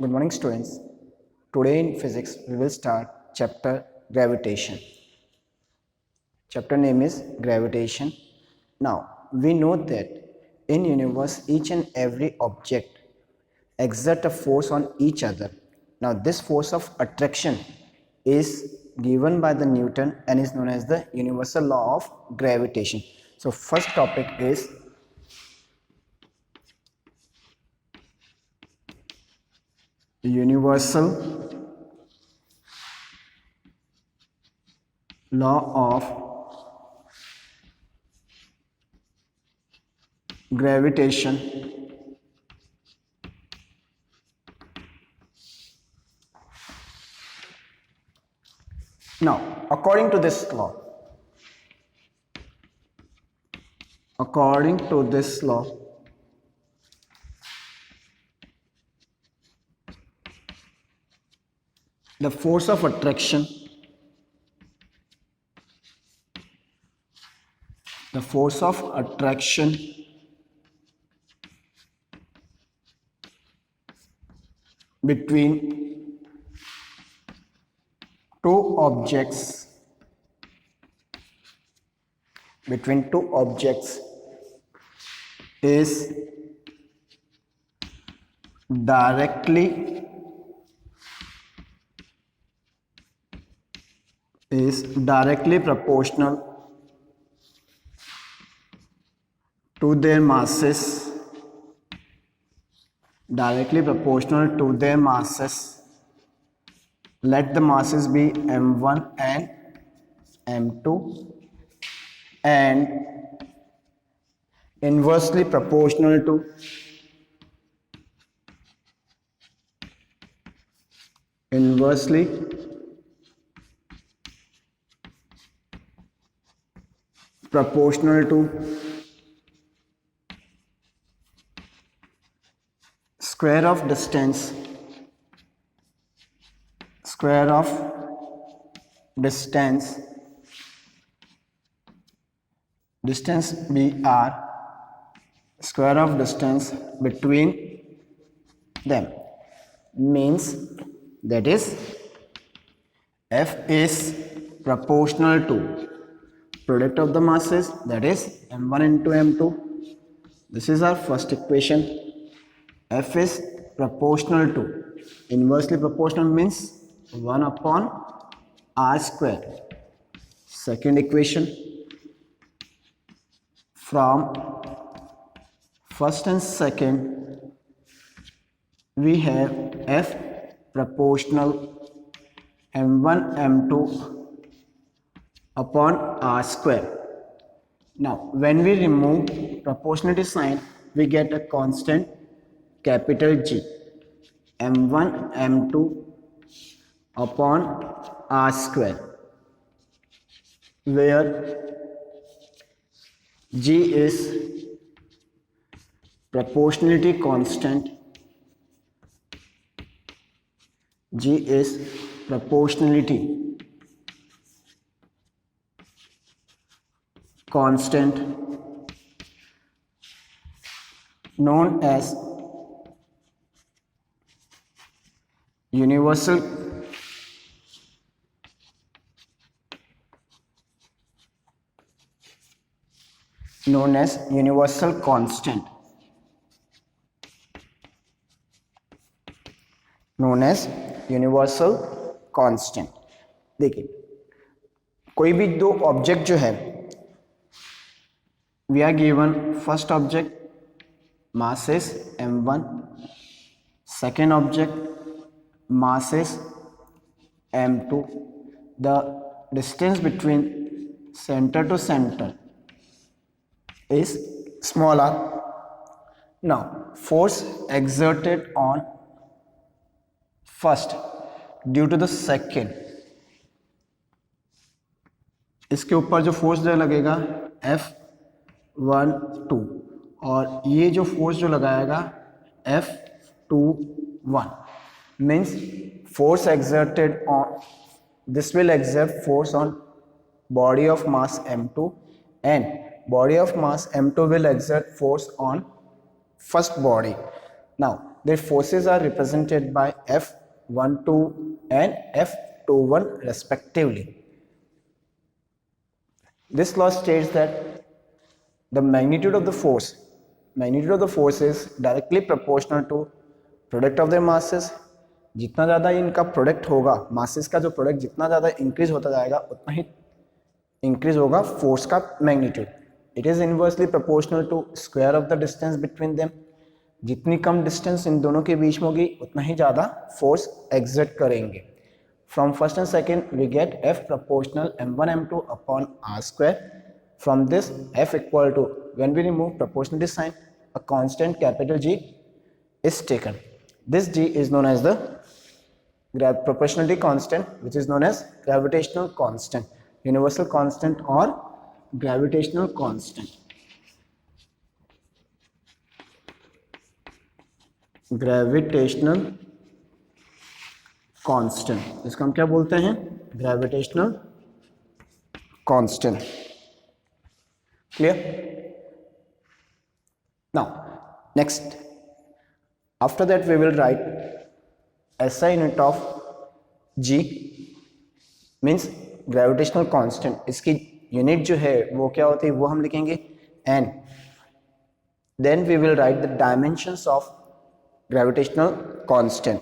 Good morning, students. Today in physics, we will start chapter gravitation. Chapter name is gravitation. Now, we know that in universe, each and every object exert a force on each other. Now, this force of attraction is given by the Newton and is known as the universal law of gravitation. So, first topic is universal law of gravitation. Now, according to this law, the force of attraction between two objects is directly proportional to their masses. Let the masses be m1 and m2 and inversely proportional to square of distance br, square of distance between them, means that is F is proportional to product of the masses, that is m1 into m2. This is our first equation. F is proportional to, inversely proportional means 1 upon r square. Second equation, from first and second we have F proportional m1 m2 upon r square. Now when we remove proportionality sign, we get a constant capital G, m1 m2 upon r square, where G is proportionality constant. Known as universal constant. देखिए, कोई भी दो object जो है, we are given first object mass is m1, second object mass is m2. The distance between centre to centre is smaller. Now force exerted on first due to the second, इसके ऊपर जो force जो लगेगा F12 और ये जो force जो लगाएगा F21 means force exerted on, this will exert force on body of mass m2 and body of mass m2 will exert force on first body. Now their forces are represented by F12 and F21 respectively. This law states that the magnitude of the force is directly proportional to product of their masses. जितना ज़्यादा इनका product होगा, masses का जो product जितना ज़्यादा increase होता जाएगा उतना ही इंक्रीज होगा फोर्स का magnitude. It is inversely proportional to square of the distance between them. जितनी कम डिस्टेंस इन दोनों के बीच में होगी उतना ही ज़्यादा फोर्स एग्जर्ट करेंगे. From first and second we get F proportional m1 m2 upon r square. From this F equal to, when we remove proportionality sign, a constant capital G is taken. This G is known as the proportionality constant, which is known as gravitational constant, universal constant or gravitational constant. Gravitational constant, इसको हम क्या बोलते हैं? Gravitational constant. Clear? Now next, after that we will write SI unit of G means gravitational constant. इसकी unit जो है वो क्या होती है वो हम लिखेंगे N. Then we will write the dimensions of gravitational constant.